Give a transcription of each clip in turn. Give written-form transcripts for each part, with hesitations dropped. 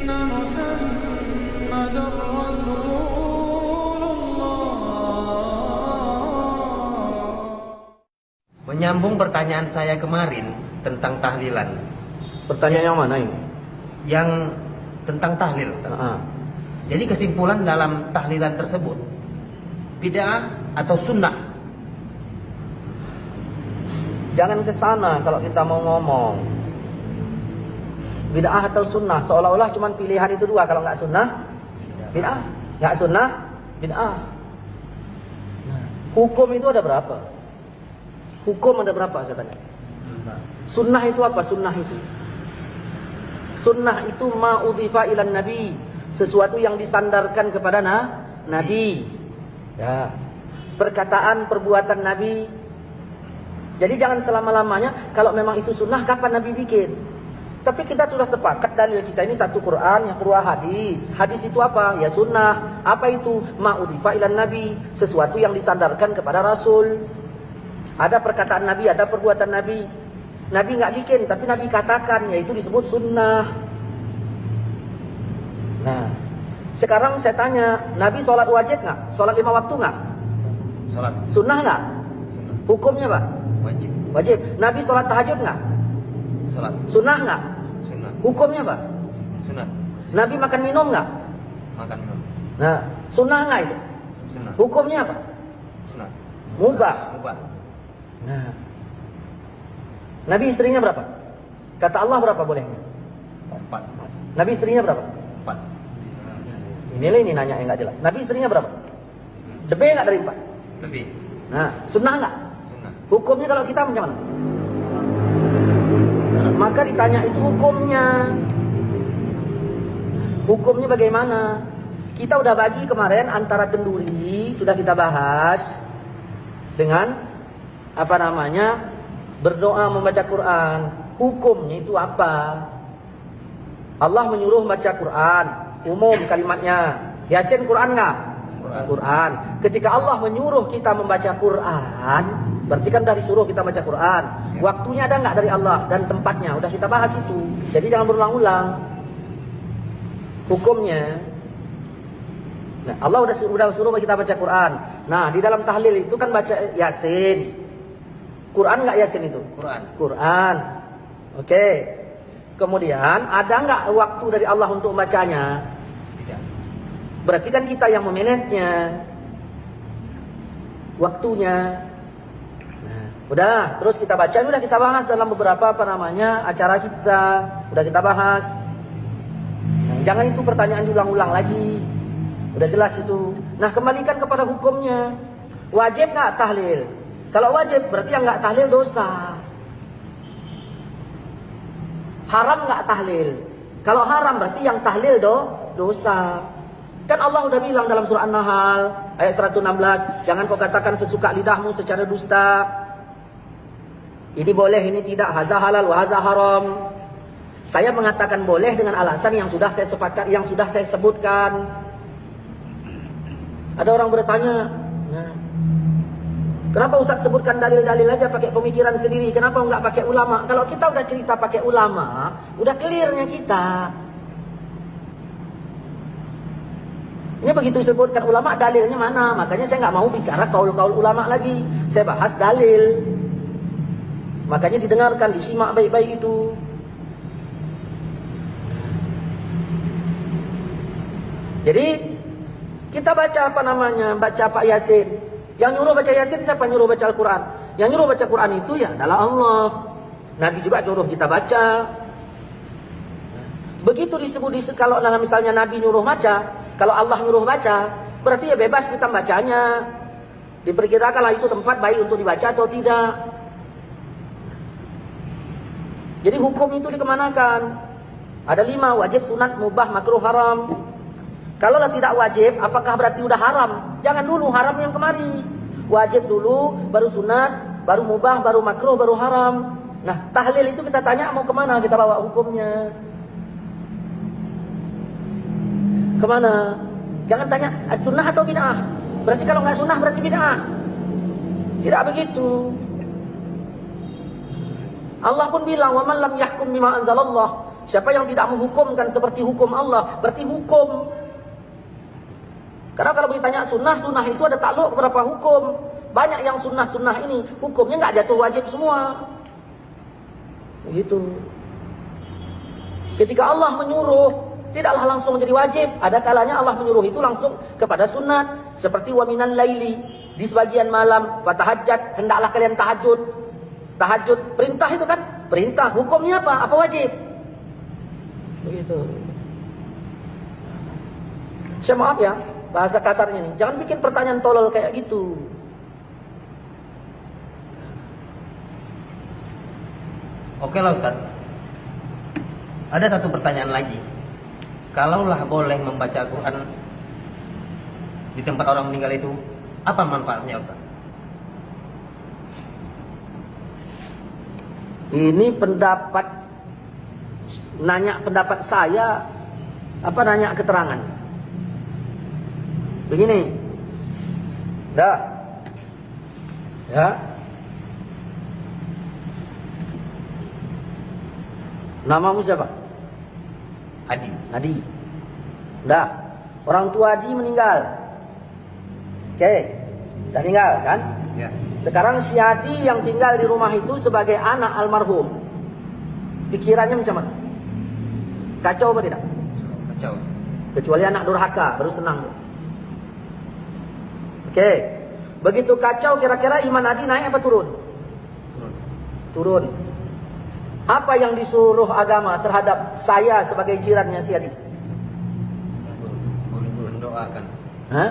أن محمدا رسول الله. Menyambung pertanyaan saya kemarin tentang tahlilan. Pertanyaan yang mana ini? Yang tentang tahlil. Jadi kesimpulan dalam tahlilan tersebut, bid'ah atau sunnah? Jangan ke sana kalau kita mau ngomong. Bid'ah atau sunnah, seolah-olah cuma pilihan itu dua. Kalau nggak sunnah, bid'ah. Nggak sunnah, bid'ah. Hukum itu ada berapa? Hukum ada berapa saya tanya? Sunnah itu apa? Sunnah itu ma'udhifa ilan nabi, sesuatu yang disandarkan kepada nabi. Ya. Perkataan, perbuatan nabi. Jadi jangan selama-lamanya kalau memang itu sunnah, kapan nabi bikin? Tapi kita sudah sepakat dalil kita ini satu Quran, yang kedua hadis. Hadis itu apa? Ya sunnah. Apa itu? Ma'udhifa ilan nabi, sesuatu yang disandarkan kepada rasul. Ada perkataan nabi, ada perbuatan nabi. Nabi nggak bikin, tapi nabi katakan, yaitu disebut sunnah. Nah, sekarang saya tanya, nabi sholat wajib nggak? Sholat 5 waktu nggak? Salat. Sunnah nggak? Sunnah. Hukumnya Pak? Wajib. Wajib. Nabi sholat tahajud nggak? Salat. Sunnah nggak? Sunnah. Hukumnya Pak? Sunnah. Nabi makan minum nggak? Makan minum. Nah, sunnah nggak itu? Sunnah. Hukumnya apa? Sunnah. Mubah. Mubah. Nah, Nabi istrinya berapa? Kata Allah berapa bolehnya? 4. Nabi istrinya berapa? 4. Ini nanya yang nggak jelas. Nabi istrinya berapa? Lebih nggak dari 4? Lebih. Nah, sunnah nggak? Sunnah. Hukumnya kalau kita macam mana? Maka ditanya itu hukumnya. Hukumnya bagaimana? Kita udah bagi kemarin antara kenduri, sudah kita bahas, dengan apa namanya, berdoa membaca Quran. Hukumnya itu apa? Allah menyuruh baca Quran, umum kalimatnya. Yasin Quran nggak? Quran. Ketika Allah menyuruh kita membaca Quran, berarti kan dari suruh kita baca Quran. Waktunya ada nggak dari Allah dan tempatnya? Udah kita bahas itu. Jadi jangan berulang-ulang. Hukumnya. Nah, Allah udah suruh kita baca Quran. Nah, di dalam tahlil itu kan baca Yasin. Quran nggak Yasin itu? Quran. Oke. Kemudian ada nggak waktu dari Allah untuk membacanya? Tidak. Berarti kan kita yang memanagenya. Waktunya. Nah, udah, terus kita baca, udah kita bahas dalam beberapa acara kita. Udah kita bahas. Nah, jangan itu pertanyaan diulang-ulang lagi. Udah jelas itu. Nah, kembalikan kepada hukumnya. Wajib nggak tahlil? Kalau wajib berarti yang nggak tahlil dosa. Haram nggak tahlil? Kalau haram berarti yang tahlil dosa. Kan Allah udah bilang dalam surah An-Nahl ayat 116, jangan kau katakan sesuka lidahmu secara dusta. Ini boleh, ini tidak, haza halal wa haza haram. Saya mengatakan boleh dengan alasan yang sudah saya sepakati, yang sudah saya sebutkan. Ada orang bertanya, kenapa Ustaz sebutkan dalil-dalil aja pakai pemikiran sendiri? Kenapa enggak pakai ulama? Kalau kita udah cerita pakai ulama, udah clearnya kita. Ini begitu disebutkan ulama, dalilnya mana? Makanya saya nggak mau bicara kaul-kaul ulama lagi. Saya bahas dalil. Makanya didengarkan, disimak baik-baik itu. Jadi kita baca baca Pak Yasin. Yang nyuruh baca Yasin siapa? Nyuruh baca Al-Quran. Yang nyuruh baca Quran itu ya adalah Allah. Nabi juga nyuruh kita baca. Begitu disebut kalau misalnya Nabi nyuruh baca, kalau Allah nyuruh baca, berarti ya bebas kita bacanya. Diperkirakanlah itu tempat baik untuk dibaca atau tidak. Jadi hukum itu dikemanakan? Ada 5, wajib, sunat, mubah, makruh, haram. Kalau tidak wajib, apakah berarti udah haram? Jangan dulu haram yang kemari. Wajib dulu, baru sunat, baru mubah, baru makruh, baru haram. Nah, tahlil itu kita tanya mau kemana? Kita bawa hukumnya. Kemana? Jangan tanya sunnah atau bid'ah. Berarti kalau nggak sunnah berarti bid'ah. Tidak begitu. Allah pun bilang, "Wa man lam yahkum bima anzalallah Siapa yang tidak menghukumkan seperti hukum Allah, berarti hukum. Karena kalau ditanya sunnah itu ada takluk beberapa hukum. Banyak yang sunnah ini hukumnya nggak jatuh wajib semua. Begitu. Ketika Allah menyuruh, tidaklah langsung menjadi wajib. Ada kalanya Allah menyuruh itu langsung kepada sunat. Seperti wa minal laili, di sebagian malam, fatahajjat, hendaklah kalian tahajud. Tahajud, perintah itu kan? Perintah. Hukumnya apa? Apa wajib? Begitu. Saya maaf ya, bahasa kasarnya nih. Jangan bikin pertanyaan tolol kayak gitu. Oke lah Ustaz. Ada satu pertanyaan lagi. Kalaulah boleh membaca Quran di tempat orang meninggal itu, apa manfaatnya Ustaz? Ini pendapat, nanya pendapat saya, apa nanya keterangan? Begini, dah, ya. Namamu siapa? Adi. Adi. Dah, orang tua Adi meninggal. Oke, dah meninggal kan? Ya. Sekarang si Adi yang tinggal di rumah itu sebagai anak almarhum, pikirannya macam mana? Kacau apa tidak? Kacau. Kecuali anak durhaka, baru senang. Oke, begitu kacau kira-kira iman Adi naik apa turun? Turun. Apa yang disuruh agama terhadap saya sebagai jirannya si Adi? Mendoakan.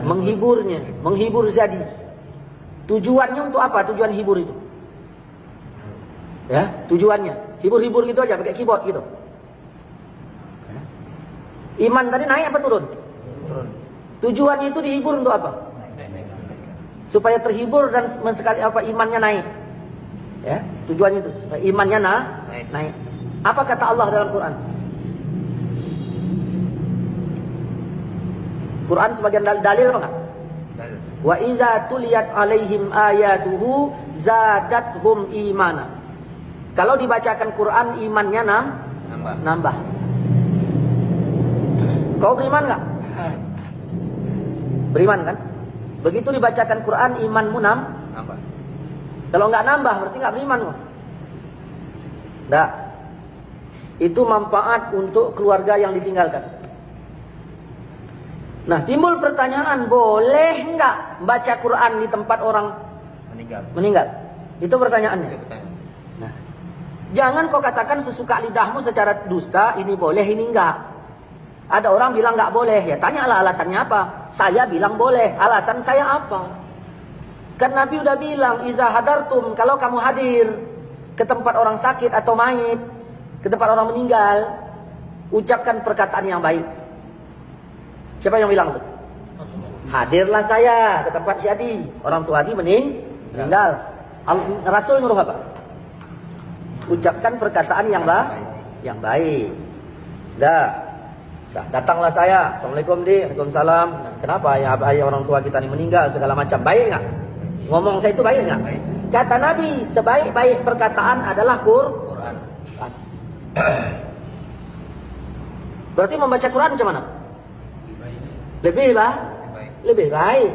Menghiburnya, menghibur si Adi. Tujuannya untuk apa? Tujuan hibur itu. Ya, tujuannya hibur-hibur gitu aja pakai keyboard gitu. Iman tadi naik apa turun? Turun. Tujuannya itu dihibur untuk apa? Supaya terhibur dan sekali apa imannya naik. Ya, tujuannya itu supaya imannya naik. Apa kata Allah dalam Quran? Quran sebagian dalil apa enggak? Dalil. Wa iza tuliyat alaihim ayatuhu zadathum imana. Kalau dibacakan Quran imannya nambah. Kau beriman enggak? Beriman kan? Begitu dibacakan Quran imanmu Nambah. Kalau enggak nambah berarti enggak beriman kok. Enggak. Itu manfaat untuk keluarga yang ditinggalkan. Nah, timbul pertanyaan, boleh enggak baca Quran di tempat orang meninggal? Itu pertanyaannya. Nah, jangan kau katakan sesuka lidahmu secara dusta, ini boleh, ini enggak. Ada orang bilang enggak boleh, ya tanyalah alasannya apa. Saya bilang boleh, alasan saya apa? Kan Nabi udah bilang, iza hadartum, kalau kamu hadir ke tempat orang sakit atau mayit, ke tempat orang meninggal, ucapkan perkataan yang baik. Siapa yang bilang itu? Hadirlah saya ke tempat si Adi. Orang tua Adi meninggal. Rasul nyuruh apa? Ucapkan perkataan yang baik. Dah, datanglah saya. Assalamualaikum di. Waalaikumsalam. Kenapa ya orang tua kita ini meninggal segala macam? Baik enggak? Ngomong saya itu baik enggak? Kata Nabi, sebaik-baik perkataan adalah Quran. Berarti membaca Quran macam mana? Lebih baik.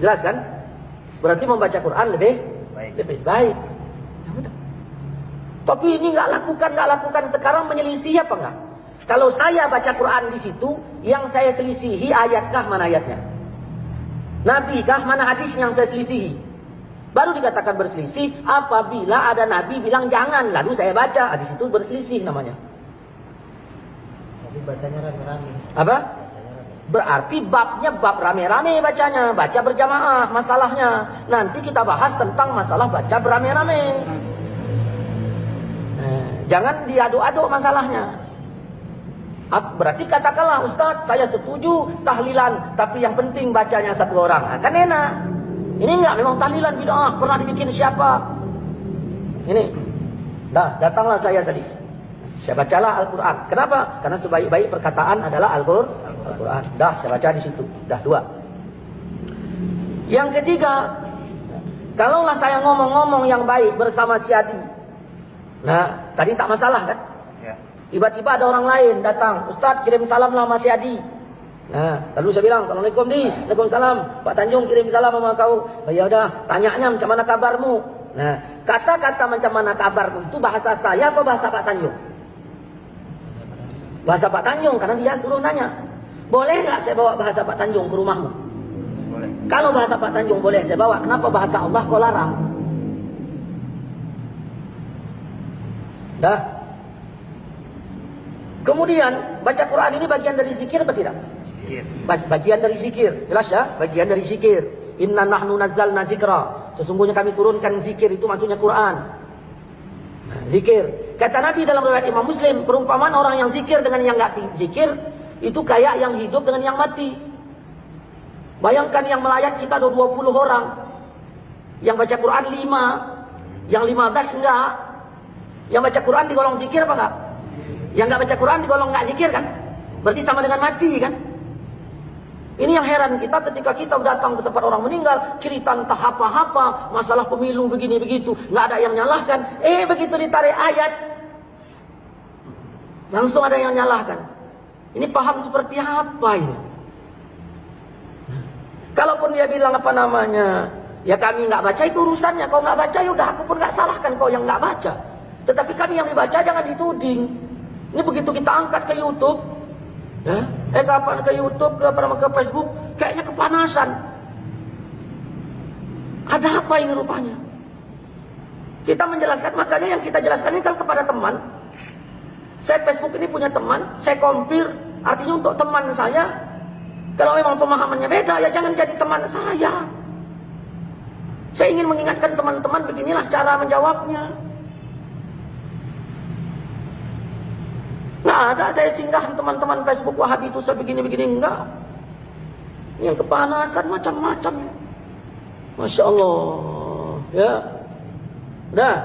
Jelas kan? Berarti membaca Quran lebih baik. Tapi ini nggak lakukan sekarang menyelisih apa enggak? Kalau saya baca Quran di situ, yang saya selisihi ayatkah mana ayatnya? Nabi kah mana hadis yang saya selisihi? Baru dikatakan berselisih apabila ada Nabi bilang jangan, lalu saya baca, di situ berselisih namanya. Bacanya rame-rame. Apa? Berarti babnya bab rame-rame bacanya, baca berjamaah masalahnya. Nanti kita bahas tentang masalah baca berame-rame. Jangan diaduk-aduk masalahnya. Berarti katakanlah Ustaz, saya setuju tahlilan, tapi yang penting bacanya satu orang. Kan enak. Ini enggak, memang tahlilan bid'ah, pernah dibikin siapa? Ini. Datanglah saya tadi. Saya bacalah Al-Quran. Kenapa? Karena sebaik-baik perkataan adalah Al-Quran. Saya baca di situ. 2. Yang ketiga, kalaulah saya ngomong-ngomong yang baik bersama si Adi. Nah, tadi tak masalah kan? Ya. Tiba-tiba ada orang lain datang, Ustaz kirim salam lah Mas Yadi. Nah, lalu saya bilang, Assalamualaikum di, Waalaikumsalam. Pak Tanjung kirim salam sama kau. Oh, ya udah, tanyanya macam mana kabarmu? Nah, kata-kata macam mana kabarmu itu bahasa saya apa bahasa Pak Tanjung? Bahasa Pak Tanjung, karena dia suruh nanya. Boleh nggak saya bawa bahasa Pak Tanjung ke rumahmu? Boleh. Kalau bahasa Pak Tanjung boleh saya bawa, kenapa bahasa Allah kau larang? Dah. Kemudian, baca Quran ini bagian dari zikir atau tidak? Zikir. Bagian dari zikir, jelas ya? Bagian dari zikir. Inna nahnu nazzalna zikra. Sesungguhnya kami turunkan zikir, itu maksudnya Quran. Zikir. Kata Nabi dalam riwayat Imam Muslim, perumpamaan orang yang zikir dengan yang enggak zikir itu kayak yang hidup dengan yang mati. Bayangkan yang melayat kita ada 20 orang. Yang baca Quran 5, yang 15 enggak. Yang baca Quran digolong zikir apa enggak? Yang enggak baca Quran digolong enggak zikir kan? Berarti sama dengan mati kan? Ini yang heran kita ketika kita datang ke tempat orang meninggal, cerita entah apa-apa, masalah pemilu begini begitu, nggak ada yang nyalahkan. Begitu ditarik ayat, langsung ada yang nyalahkan. Ini paham seperti apa ini? Kalaupun dia bilang apa namanya, ya kami nggak baca itu urusannya. Kau nggak baca, yaudah aku pun nggak salahkan kau yang nggak baca. Tetapi kami yang dibaca jangan dituding. Ini begitu kita angkat ke YouTube. Ya, kapan ke YouTube, ke Facebook, kayaknya kepanasan. Ada apa ini rupanya? Kita menjelaskan, makanya yang kita jelaskan ini kan kepada teman. Saya Facebook ini punya teman, saya compare, artinya untuk teman saya, kalau memang pemahamannya beda, ya jangan jadi teman saya. Saya ingin mengingatkan teman-teman, beginilah cara menjawabnya. Nggak ada saya singgah di teman-teman Facebook Wahabi itu begini-begini, enggak. Yang kepanasan macam-macam. Masya Allah. Ya. Udah.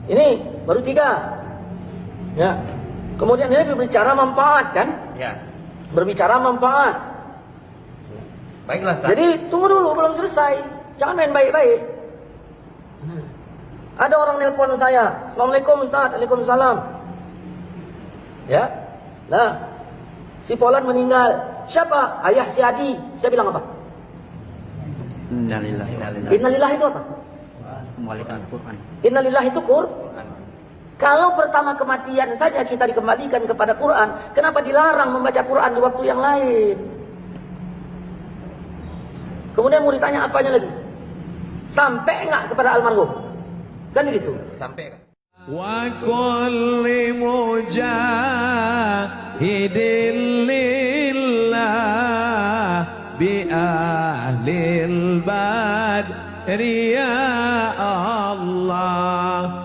Ini baru 3. Ya. Kemudian ini berbicara manfaat kan? Ya. Berbicara manfaat. Baiklah, Ustaz. Jadi tunggu dulu, belum selesai. Jangan main baik-baik. Ada orang nelpon saya. Assalamualaikum Ustaz. Waalaikumsalam. Ya, nah, si Polan meninggal. Siapa? Ayah si Adi. Saya bilang apa? Innalillahi wa inna Innalillah itu apa? Kembalikan Al-Quran. Innalillah itu Quran. Kalau pertama kematian saja kita dikembalikan kepada Quran, kenapa dilarang membaca Quran di waktu yang lain? Kemudian mau ditanya apanya lagi? Sampai enggak kepada almarhum? Kan begitu? Sampai kan? وكل مجاهد لله بأهل البدر يا الله